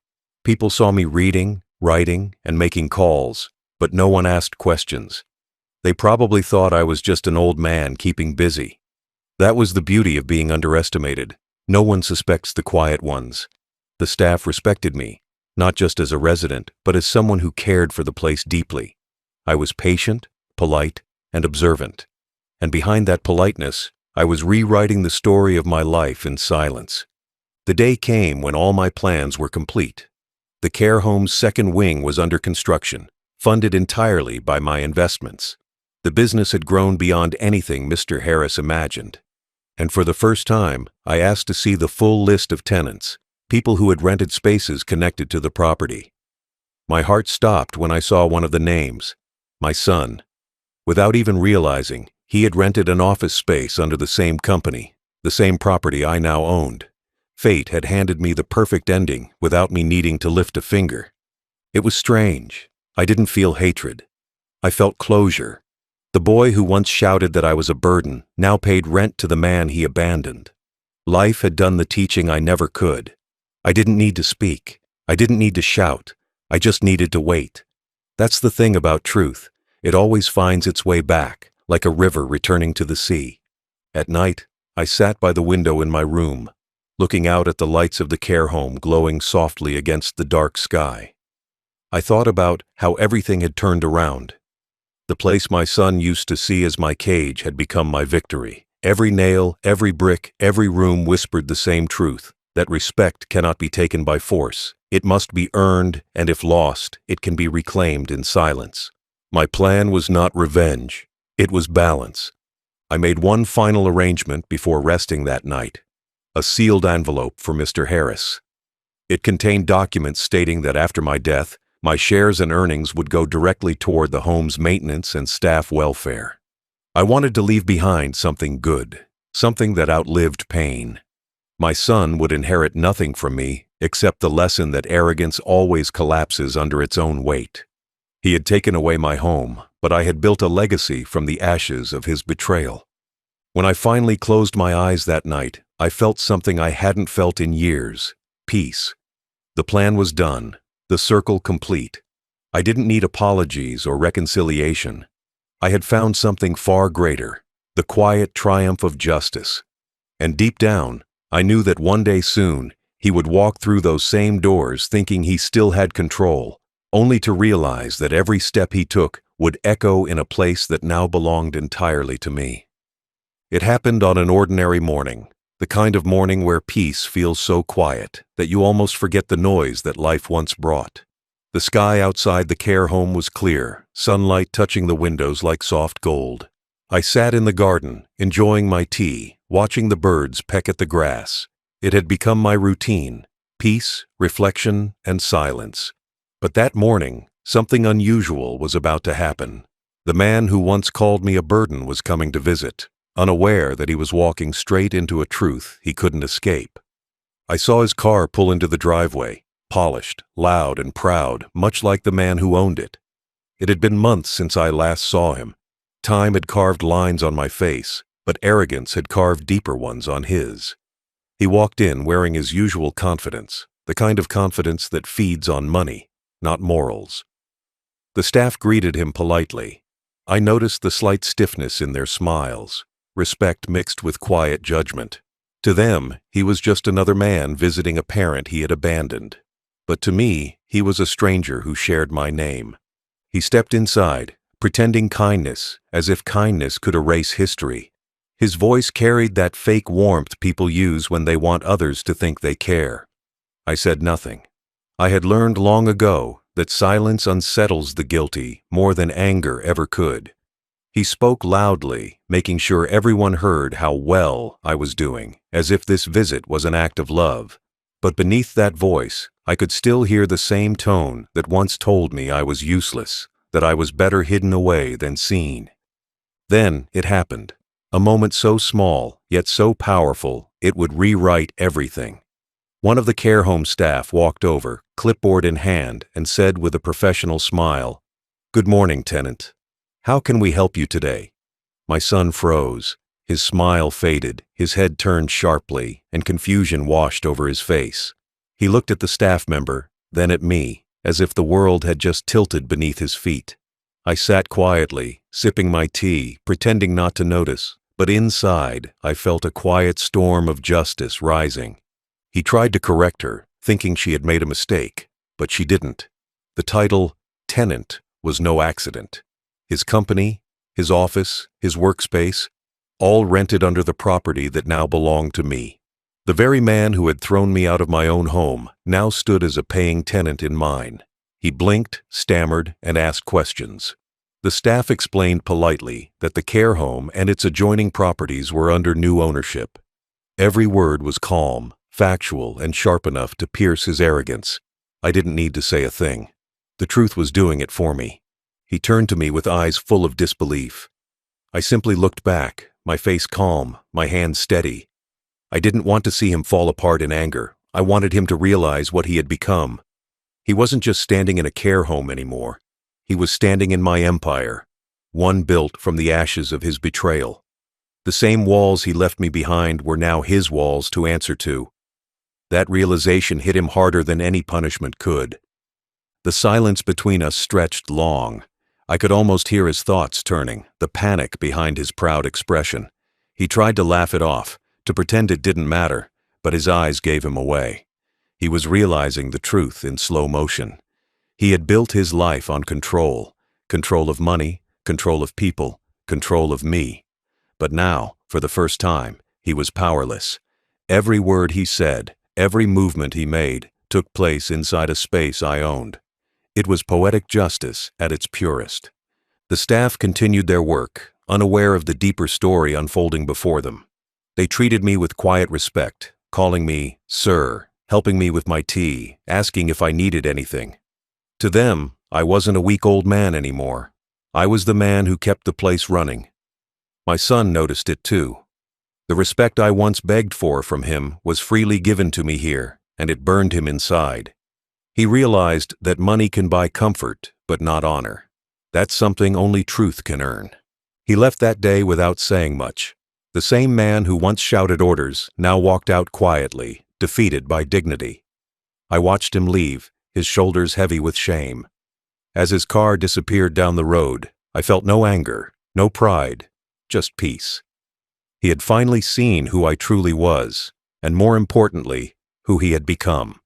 People saw me reading, writing, and making calls, but no one asked questions. They probably thought I was just an old man keeping busy. That was the beauty of being underestimated. No one suspects the quiet ones. The staff respected me, not just as a resident, but as someone who cared for the place deeply. I was patient, polite, and observant. And behind that politeness, I was rewriting the story of my life in silence. The day came when all my plans were complete. The care home's second wing was under construction, funded entirely by my investments. The business had grown beyond anything Mr. Harris imagined. And for the first time, I asked to see the full list of tenants, people who had rented spaces connected to the property. My heart stopped when I saw one of the names, my son. Without even realizing, he had rented an office space under the same company, the same property I now owned. Fate had handed me the perfect ending without me needing to lift a finger. It was strange. I didn't feel hatred. I felt closure. The boy who once shouted that I was a burden now paid rent to the man he abandoned. Life had done the teaching I never could. I didn't need to speak. I didn't need to shout. I just needed to wait. That's the thing about truth. It always finds its way back, like a river returning to the sea. At night, I sat by the window in my room, looking out at the lights of the care home glowing softly against the dark sky. I thought about how everything had turned around. The place my son used to see as my cage had become my victory. Every nail, every brick, every room whispered the same truth, that respect cannot be taken by force. It must be earned, and if lost, it can be reclaimed in silence. My plan was not revenge. It was balance. I made one final arrangement before resting that night. A sealed envelope for Mr. Harris. It contained documents stating that after my death, my shares and earnings would go directly toward the home's maintenance and staff welfare. I wanted to leave behind something good, something that outlived pain. My son would inherit nothing from me except the lesson that arrogance always collapses under its own weight. He had taken away my home, but I had built a legacy from the ashes of his betrayal. When I finally closed my eyes that night, I felt something I hadn't felt in years: peace. The plan was done, the circle complete. I didn't need apologies or reconciliation. I had found something far greater, the quiet triumph of justice. And deep down, I knew that one day soon, he would walk through those same doors thinking he still had control, only to realize that every step he took would echo in a place that now belonged entirely to me. It happened on an ordinary morning, the kind of morning where peace feels so quiet that you almost forget the noise that life once brought. The sky outside the care home was clear, sunlight touching the windows like soft gold. I sat in the garden, enjoying my tea, watching the birds peck at the grass. It had become my routine: peace, reflection, and silence. But that morning, something unusual was about to happen. The man who once called me a burden was coming to visit, unaware that he was walking straight into a truth he couldn't escape. I saw his car pull into the driveway, polished, loud, and proud, much like the man who owned it. It had been months since I last saw him. Time had carved lines on my face, but arrogance had carved deeper ones on his. He walked in wearing his usual confidence, the kind of confidence that feeds on money, not morals. The staff greeted him politely. I noticed the slight stiffness in their smiles, respect mixed with quiet judgment. To them, he was just another man visiting a parent he had abandoned. But to me, he was a stranger who shared my name. He stepped inside, pretending kindness, as if kindness could erase history. His voice carried that fake warmth people use when they want others to think they care. I said nothing. I had learned long ago that silence unsettles the guilty more than anger ever could. He spoke loudly, making sure everyone heard how well I was doing, as if this visit was an act of love. But beneath that voice, I could still hear the same tone that once told me I was useless, that I was better hidden away than seen. Then it happened, a moment so small, yet so powerful, it would rewrite everything. One of the care home staff walked over, clipboard in hand, and said with a professional smile, "Good morning, tenant. How can we help you today?" My son froze. His smile faded, his head turned sharply, and confusion washed over his face. He looked at the staff member, then at me, as if the world had just tilted beneath his feet. I sat quietly, sipping my tea, pretending not to notice, but inside I felt a quiet storm of justice rising. He tried to correct her, thinking she had made a mistake, but she didn't. The title, Tenant, was no accident. His company, his office, his workspace, all rented under the property that now belonged to me. The very man who had thrown me out of my own home now stood as a paying tenant in mine. He blinked, stammered, and asked questions. The staff explained politely that the care home and its adjoining properties were under new ownership. Every word was calm, factual, and sharp enough to pierce his arrogance. I didn't need to say a thing. The truth was doing it for me. He turned to me with eyes full of disbelief. I simply looked back, my face calm, my hands steady. I didn't want to see him fall apart in anger. I wanted him to realize what he had become. He wasn't just standing in a care home anymore. He was standing in my empire, one built from the ashes of his betrayal. The same walls he left me behind were now his walls to answer to. That realization hit him harder than any punishment could. The silence between us stretched long. I could almost hear his thoughts turning, the panic behind his proud expression. He tried to laugh it off, to pretend it didn't matter, but his eyes gave him away. He was realizing the truth in slow motion. He had built his life on control of money, control of people, control of me. But now, for the first time, he was powerless. Every word he said, every movement he made, took place inside a space I owned. It was poetic justice at its purest. The staff continued their work, unaware of the deeper story unfolding before them. They treated me with quiet respect, calling me "Sir," helping me with my tea, asking if I needed anything. To them, I wasn't a weak old man anymore. I was the man who kept the place running. My son noticed it too. The respect I once begged for from him was freely given to me here, and it burned him inside. He realized that money can buy comfort, but not honor. That's something only truth can earn. He left that day without saying much. The same man who once shouted orders now walked out quietly, defeated by dignity. I watched him leave, his shoulders heavy with shame. As his car disappeared down the road, I felt no anger, no pride, just peace. He had finally seen who I truly was, and more importantly, who he had become.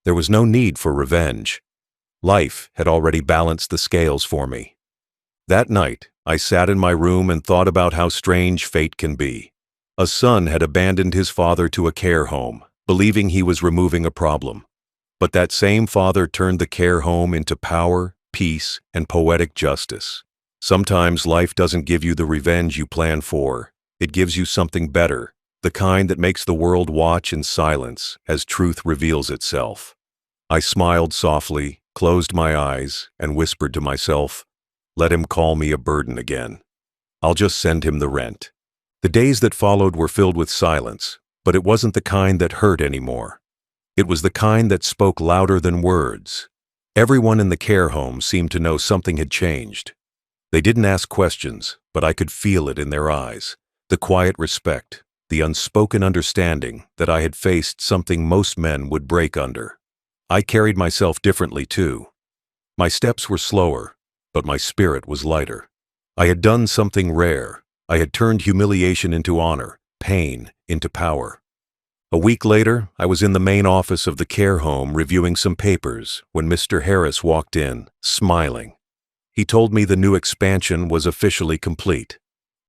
There was no need for revenge. Life had already balanced the scales for me. That night, I sat in my room and thought about how strange fate can be. A son had abandoned his father to a care home, believing he was removing a problem. But that same father turned the care home into power, peace, and poetic justice. Sometimes life doesn't give you the revenge you plan for. It gives you something better, the kind that makes the world watch in silence as truth reveals itself. I smiled softly, closed my eyes, and whispered to myself, "Let him call me a burden again. I'll just send him the rent." The days that followed were filled with silence, but it wasn't the kind that hurt anymore. It was the kind that spoke louder than words. Everyone in the care home seemed to know something had changed. They didn't ask questions, but I could feel it in their eyes. The quiet respect, the unspoken understanding that I had faced something most men would break under. I carried myself differently too. My steps were slower, but my spirit was lighter. I had done something rare. I had turned humiliation into honor, pain into power. A week later, I was in the main office of the care home reviewing some papers when Mr. Harris walked in, smiling. He told me the new expansion was officially complete.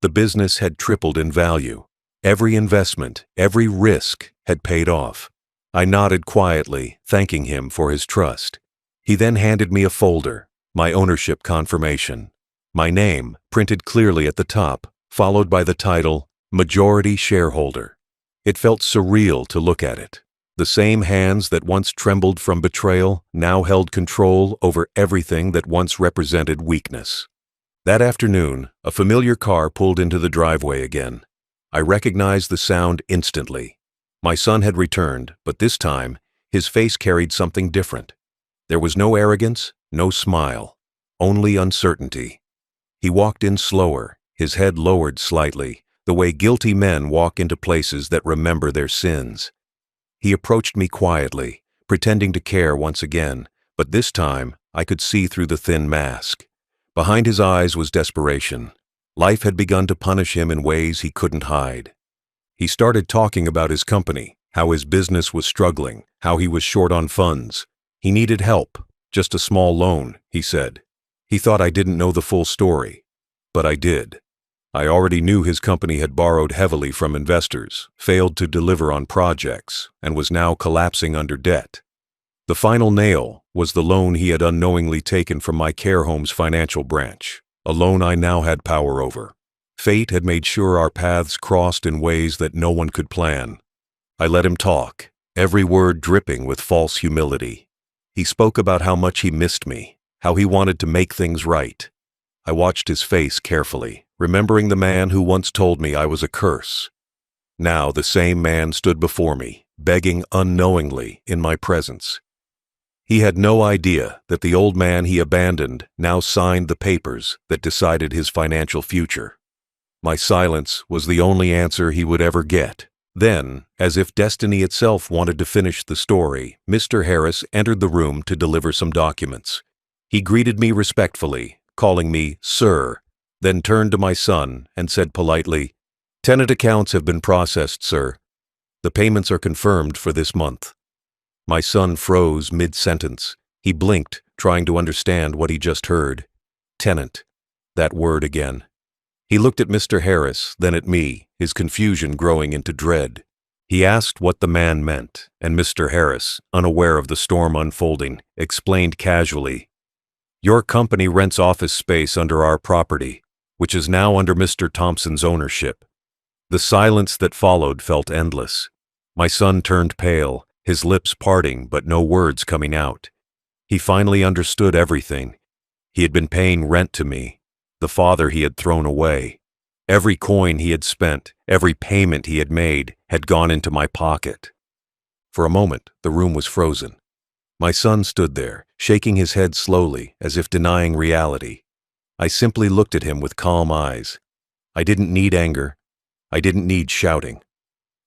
The business had tripled in value. Every investment, every risk had paid off. I nodded quietly, thanking him for his trust. He then handed me a folder, my ownership confirmation. My name, printed clearly at the top, followed by the title, Majority Shareholder. It felt surreal to look at it. The same hands that once trembled from betrayal now held control over everything that once represented weakness. That afternoon, a familiar car pulled into the driveway again. I recognized the sound instantly. My son had returned, but this time, his face carried something different. There was no arrogance, no smile, only uncertainty. He walked in slower, his head lowered slightly, the way guilty men walk into places that remember their sins. He approached me quietly, pretending to care once again, but this time I could see through the thin mask. Behind his eyes was desperation. Life had begun to punish him in ways he couldn't hide. He started talking about his company, how his business was struggling, how he was short on funds. He needed help, just a small loan, he said. He thought I didn't know the full story, but I did. I already knew his company had borrowed heavily from investors, failed to deliver on projects, and was now collapsing under debt. The final nail was the loan he had unknowingly taken from my care home's financial branch, a loan I now had power over. Fate had made sure our paths crossed in ways that no one could plan. I let him talk, every word dripping with false humility. He spoke about how much he missed me, how he wanted to make things right. I watched his face carefully, remembering the man who once told me I was a curse. Now the same man stood before me, begging unknowingly in my presence. He had no idea that the old man he abandoned now signed the papers that decided his financial future. My silence was the only answer he would ever get. Then, as if destiny itself wanted to finish the story, Mr. Harris entered the room to deliver some documents. He greeted me respectfully, calling me "Sir," then turned to my son and said politely, "Tenant accounts have been processed, sir. The payments are confirmed for this month." My son froze mid-sentence. He blinked, trying to understand what he just heard. Tenant. That word again. He looked at Mr. Harris, then at me, his confusion growing into dread. He asked what the man meant, and Mr. Harris, unaware of the storm unfolding, explained casually, "Your company rents office space under our property, which is now under Mr. Thompson's ownership." The silence that followed felt endless. My son turned pale, his lips parting but no words coming out. He finally understood everything. He had been paying rent to me, the father he had thrown away. Every coin he had spent, every payment he had made, had gone into my pocket. For a moment, the room was frozen. My son stood there, shaking his head slowly, as if denying reality. I simply looked at him with calm eyes. I didn't need anger. I didn't need shouting.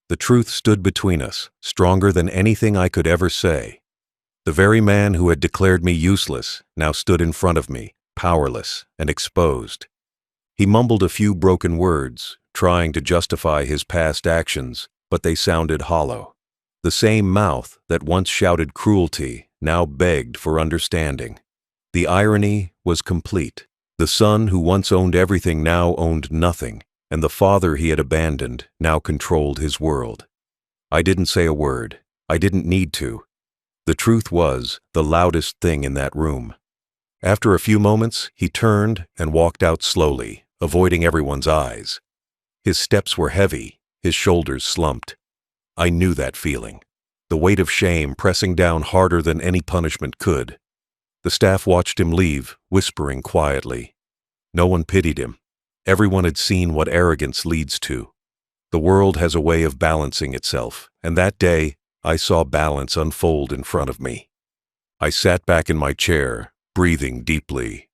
The truth stood between us, stronger than anything I could ever say. The very man who had declared me useless now stood in front of me, powerless and exposed. He mumbled a few broken words, trying to justify his past actions, but they sounded hollow. The same mouth that once shouted cruelty now begged for understanding. The irony was complete. The son who once owned everything now owned nothing, and the father he had abandoned now controlled his world. I didn't say a word. I didn't need to. The truth was the loudest thing in that room. After a few moments, he turned and walked out slowly, avoiding everyone's eyes. His steps were heavy, his shoulders slumped. I knew that feeling, the weight of shame pressing down harder than any punishment could. The staff watched him leave, whispering quietly. No one pitied him. Everyone had seen what arrogance leads to. The world has a way of balancing itself, and that day I saw balance unfold in front of me. I sat back in my chair, breathing deeply.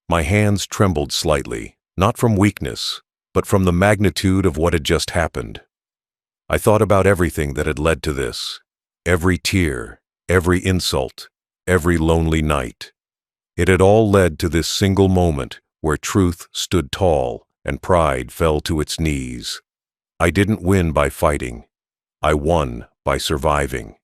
My hands trembled slightly, not from weakness, but from the magnitude of what had just happened. I thought about everything that had led to this. Every tear, every insult, every lonely night. It had all led to this single moment where truth stood tall and pride fell to its knees. I didn't win by fighting. I won by surviving.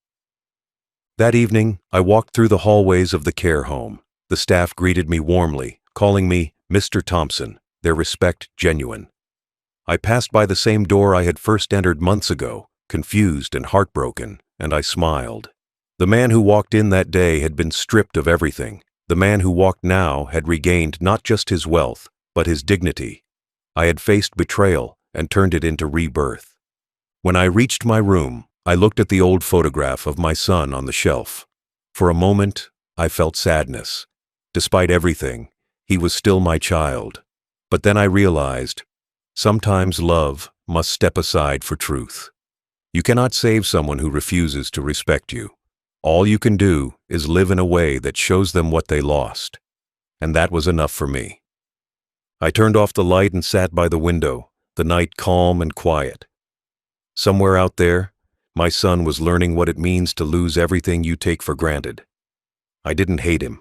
That evening, I walked through the hallways of the care home. The staff greeted me warmly, calling me Mr. Thompson, their respect genuine. I passed by the same door I had first entered months ago, confused and heartbroken, and I smiled. The man who walked in that day had been stripped of everything. The man who walked now had regained not just his wealth, but his dignity. I had faced betrayal and turned it into rebirth. When I reached my room, I looked at the old photograph of my son on the shelf. For a moment, I felt sadness. Despite everything, he was still my child. But then I realized, sometimes love must step aside for truth. You cannot save someone who refuses to respect you. All you can do is live in a way that shows them what they lost. And that was enough for me. I turned off the light and sat by the window, the night calm and quiet. Somewhere out there, my son was learning what it means to lose everything you take for granted. I didn't hate him.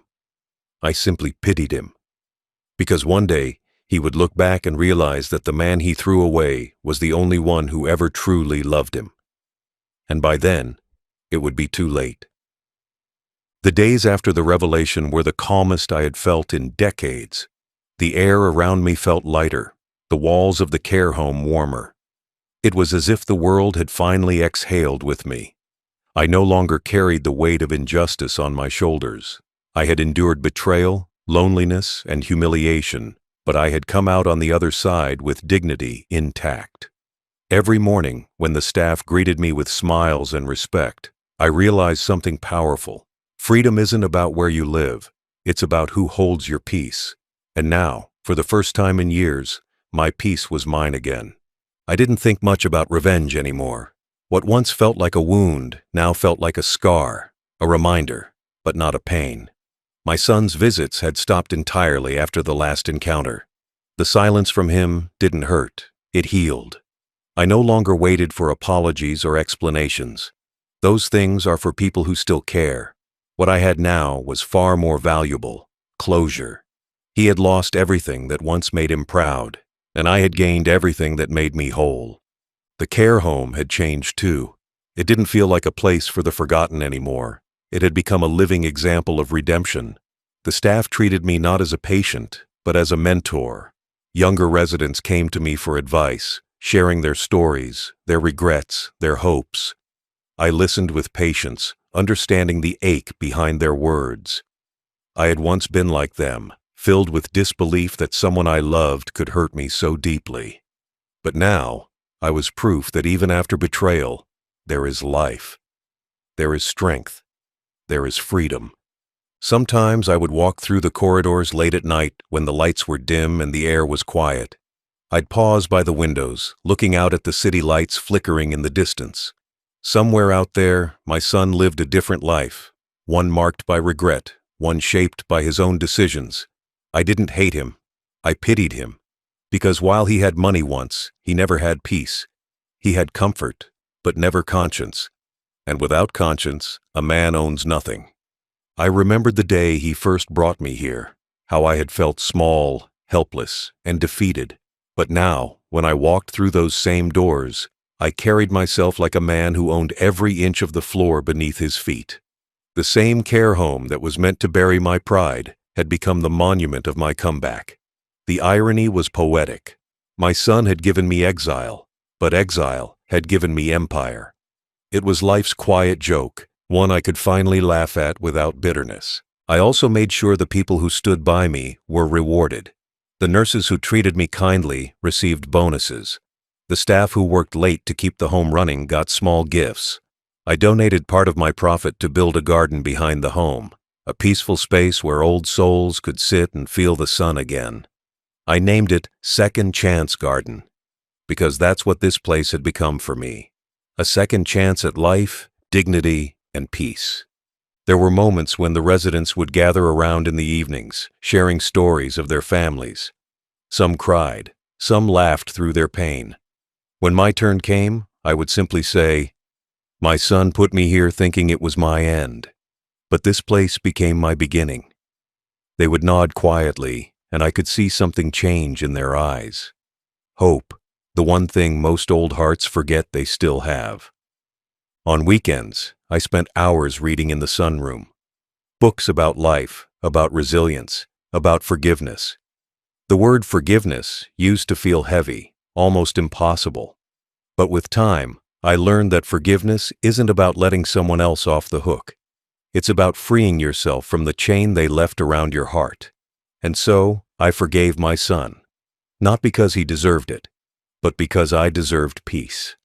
I simply pitied him. Because one day, he would look back and realize that the man he threw away was the only one who ever truly loved him. And by then, it would be too late. The days after the revelation were the calmest I had felt in decades. The air around me felt lighter, the walls of the care home warmer. It was as if the world had finally exhaled with me. I no longer carried the weight of injustice on my shoulders. I had endured betrayal, loneliness, and humiliation, but I had come out on the other side with dignity intact. Every morning, when the staff greeted me with smiles and respect, I realized something powerful. Freedom isn't about where you live, it's about who holds your peace. And now, for the first time in years, my peace was mine again. I didn't think much about revenge anymore. What once felt like a wound now felt like a scar, a reminder, but not a pain. My son's visits had stopped entirely after the last encounter. The silence from him didn't hurt, it healed. I no longer waited for apologies or explanations. Those things are for people who still care. What I had now was far more valuable: closure. He had lost everything that once made him proud, and I had gained everything that made me whole. The care home had changed too. It didn't feel like a place for the forgotten anymore. It had become a living example of redemption. The staff treated me not as a patient, but as a mentor. Younger residents came to me for advice, sharing their stories, their regrets, their hopes. I listened with patience, understanding the ache behind their words. I had once been like them, filled with disbelief that someone I loved could hurt me so deeply. But now, I was proof that even after betrayal, there is life. There is strength. There is freedom. Sometimes I would walk through the corridors late at night when the lights were dim and the air was quiet. I'd pause by the windows, looking out at the city lights flickering in the distance. Somewhere out there, my son lived a different life, one marked by regret, one shaped by his own decisions. I didn't hate him. I pitied him. Because while he had money once, he never had peace. He had comfort, but never conscience. And without conscience, a man owns nothing. I remembered the day he first brought me here, how I had felt small, helpless, and defeated. But now, when I walked through those same doors, I carried myself like a man who owned every inch of the floor beneath his feet. The same care home that was meant to bury my pride had become the monument of my comeback. The irony was poetic. My son had given me exile, but exile had given me empire. It was life's quiet joke, one I could finally laugh at without bitterness. I also made sure the people who stood by me were rewarded. The nurses who treated me kindly received bonuses. The staff who worked late to keep the home running got small gifts. I donated part of my profit to build a garden behind the home, a peaceful space where old souls could sit and feel the sun again. I named it Second Chance Garden, because that's what this place had become for me. A second chance at life, dignity, and peace. There were moments when the residents would gather around in the evenings, sharing stories of their families. Some cried, some laughed through their pain. When my turn came, I would simply say, "My son put me here thinking it was my end, but this place became my beginning." They would nod quietly, and I could see something change in their eyes. Hope, the one thing most old hearts forget they still have. On weekends, I spent hours reading in the sunroom. Books about life, about resilience, about forgiveness. The word forgiveness used to feel heavy, almost impossible. But with time, I learned that forgiveness isn't about letting someone else off the hook. It's about freeing yourself from the chain they left around your heart. And so, I forgave my son, not because he deserved it, but because I deserved peace.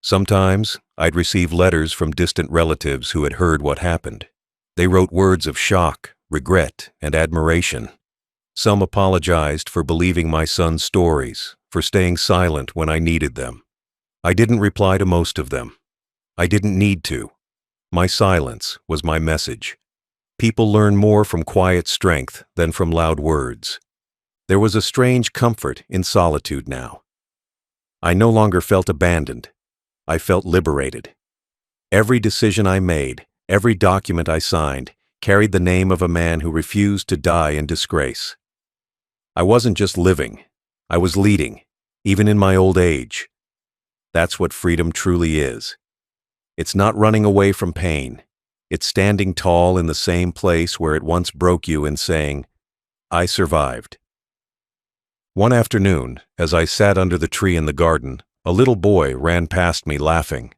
Sometimes, I'd receive letters from distant relatives who had heard what happened. They wrote words of shock, regret, and admiration. Some apologized for believing my son's stories, for staying silent when I needed them. I didn't reply to most of them. I didn't need to. My silence was my message. People learn more from quiet strength than from loud words. There was a strange comfort in solitude now. I no longer felt abandoned. I felt liberated. Every decision I made, every document I signed, carried the name of a man who refused to die in disgrace. I wasn't just living, I was leading, even in my old age. That's what freedom truly is. It's not running away from pain. It's standing tall in the same place where it once broke you and saying, I survived. One afternoon, as I sat under the tree in the garden, a little boy ran past me laughing.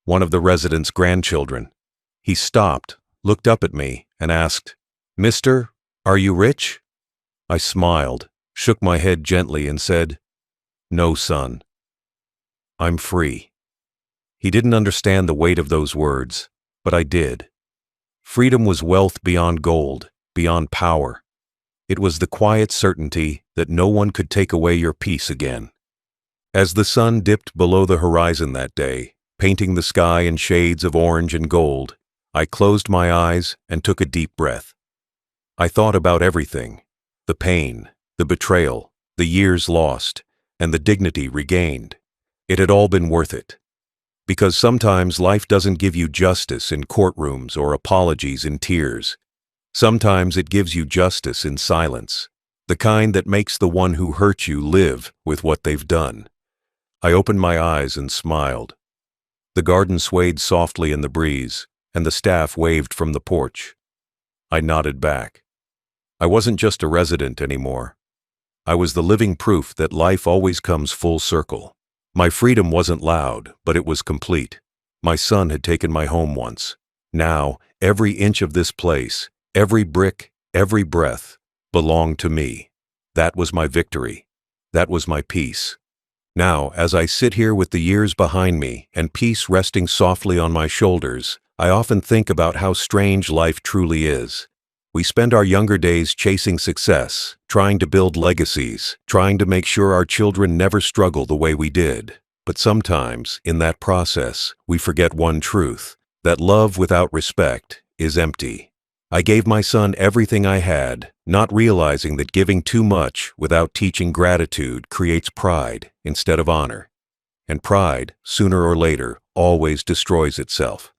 One of the residents' grandchildren. He stopped, looked up at me, and asked, "Mister, are you rich?" I smiled, shook my head gently, and said, "No, son. I'm free." He didn't understand the weight of those words, but I did. Freedom was wealth beyond gold, beyond power. It was the quiet certainty that no one could take away your peace again. As the sun dipped below the horizon that day, painting the sky in shades of orange and gold, I closed my eyes and took a deep breath. I thought about everything: the pain, the betrayal, the years lost, and the dignity regained. It had all been worth it. Because sometimes life doesn't give you justice in courtrooms or apologies in tears. Sometimes it gives you justice in silence, the kind that makes the one who hurt you live with what they've done. I opened my eyes and smiled. The garden swayed softly in the breeze, and the staff waved from the porch. I nodded back. I wasn't just a resident anymore. I was the living proof that life always comes full circle. My freedom wasn't loud, but it was complete. My son had taken my home once. Now, every inch of this place, every brick, every breath, belonged to me. That was my victory. That was my peace. Now, as I sit here with the years behind me and peace resting softly on my shoulders, I often think about how strange life truly is. We spend our younger days chasing success, trying to build legacies, trying to make sure our children never struggle the way we did. But sometimes, in that process, we forget one truth: that love without respect is empty. I gave my son everything I had, not realizing that giving too much without teaching gratitude creates pride instead of honor. And pride, sooner or later, always destroys itself.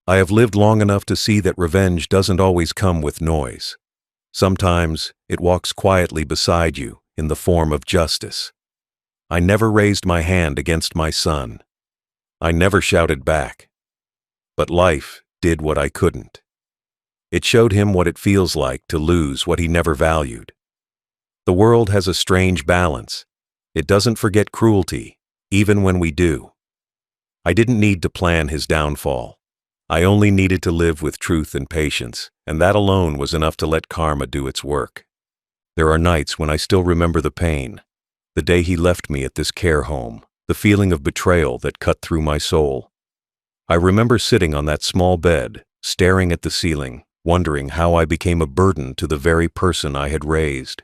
I have lived long enough to see that revenge doesn't always come with noise. Sometimes it walks quietly beside you in the form of justice. I never raised my hand against my son. I never shouted back. But life did what I couldn't. It showed him what it feels like to lose what he never valued. The world has a strange balance. It doesn't forget cruelty, even when we do. I didn't need to plan his downfall. I only needed to live with truth and patience, and that alone was enough to let karma do its work. There are nights when I still remember the pain, the day he left me at this care home, the feeling of betrayal that cut through my soul. I remember sitting on that small bed, staring at the ceiling, wondering how I became a burden to the very person I had raised.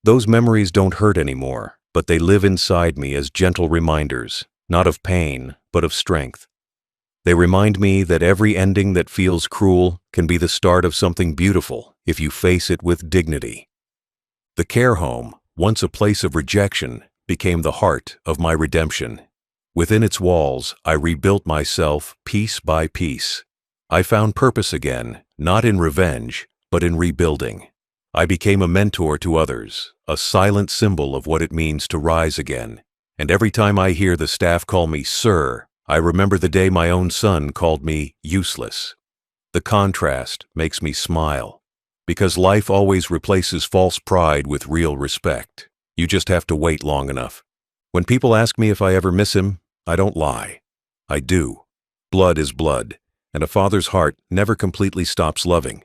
Those memories don't hurt anymore, but they live inside me as gentle reminders, not of pain, but of strength. They remind me that every ending that feels cruel can be the start of something beautiful if you face it with dignity. The care home, once a place of rejection, became the heart of my redemption. Within its walls, I rebuilt myself piece by piece. I found purpose again, not in revenge, but in rebuilding. I became a mentor to others, a silent symbol of what it means to rise again. And every time I hear the staff call me sir, I remember the day my own son called me useless. The contrast makes me smile, because life always replaces false pride with real respect. You just have to wait long enough. When people ask me if I ever miss him, I don't lie. I do. Blood is blood, and a father's heart never completely stops loving.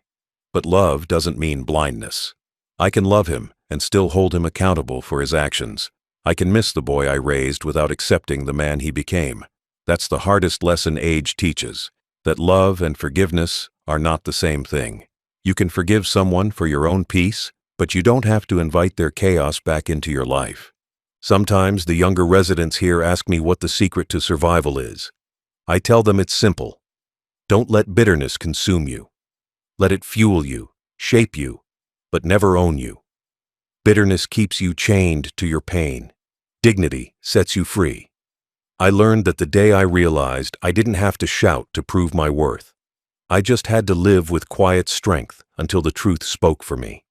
But love doesn't mean blindness. I can love him and still hold him accountable for his actions. I can miss the boy I raised without accepting the man he became. That's the hardest lesson age teaches, that love and forgiveness are not the same thing. You can forgive someone for your own peace, but you don't have to invite their chaos back into your life. Sometimes the younger residents here ask me what the secret to survival is. I tell them it's simple. Don't let bitterness consume you. Let it fuel you, shape you, but never own you. Bitterness keeps you chained to your pain. Dignity sets you free. I learned that the day I realized I didn't have to shout to prove my worth. I just had to live with quiet strength until the truth spoke for me.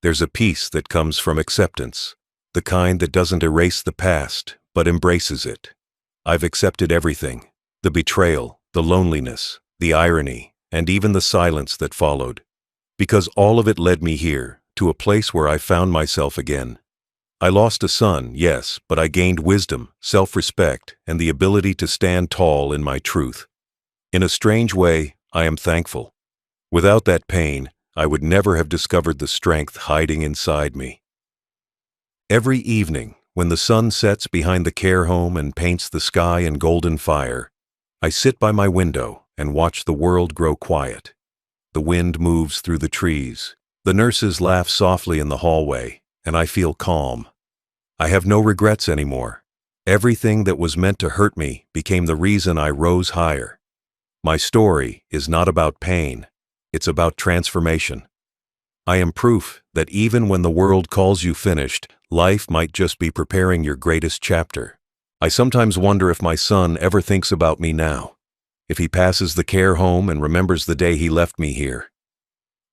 There's a peace that comes from acceptance, the kind that doesn't erase the past, but embraces it. I've accepted everything, the betrayal, the loneliness, the irony, and even the silence that followed, because all of it led me here, to a place where I found myself again. I lost a son, yes, but I gained wisdom, self-respect, and the ability to stand tall in my truth. In a strange way, I am thankful. Without that pain, I would never have discovered the strength hiding inside me. Every evening, when the sun sets behind the care home and paints the sky in golden fire, I sit by my window and watch the world grow quiet. The wind moves through the trees. The nurses laugh softly in the hallway, and I feel calm. I have no regrets anymore. Everything that was meant to hurt me became the reason I rose higher. My story is not about pain. It's about transformation. I am proof that even when the world calls you finished, life might just be preparing your greatest chapter. I sometimes wonder if my son ever thinks about me now, if he passes the care home and remembers the day he left me here.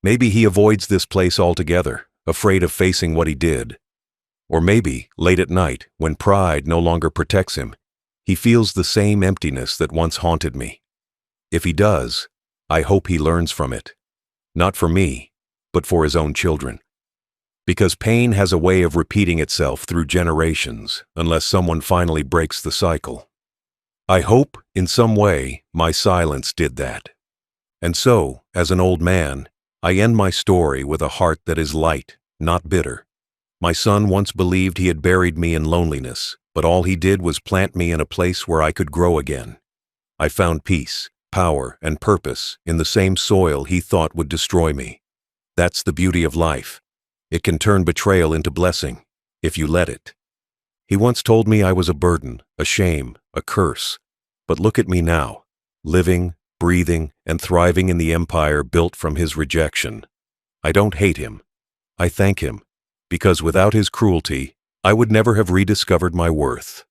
Maybe he avoids this place altogether, afraid of facing what he did. Or maybe, late at night, when pride no longer protects him, he feels the same emptiness that once haunted me. If he does, I hope he learns from it. Not for me, but for his own children. Because pain has a way of repeating itself through generations, unless someone finally breaks the cycle. I hope, in some way, my silence did that. And so, as an old man, I end my story with a heart that is light, not bitter. My son once believed he had buried me in loneliness, but all he did was plant me in a place where I could grow again. I found peace, power, and purpose in the same soil he thought would destroy me. That's the beauty of life. It can turn betrayal into blessing, if you let it. He once told me I was a burden, a shame, a curse. But look at me now, living, breathing, and thriving in the empire built from his rejection. I don't hate him. I thank him, because without his cruelty, I would never have rediscovered my worth.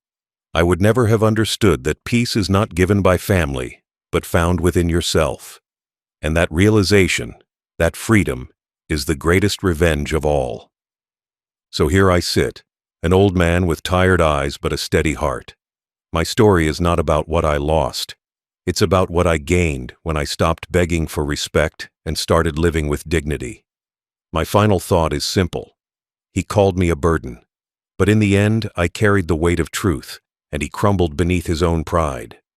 I would never have understood that peace is not given by family, but found within yourself. And that realization, that freedom, is the greatest revenge of all. So here I sit, an old man with tired eyes but a steady heart. My story is not about what I lost. It's about what I gained when I stopped begging for respect and started living with dignity. My final thought is simple. He called me a burden, but in the end I carried the weight of truth, and he crumbled beneath his own pride.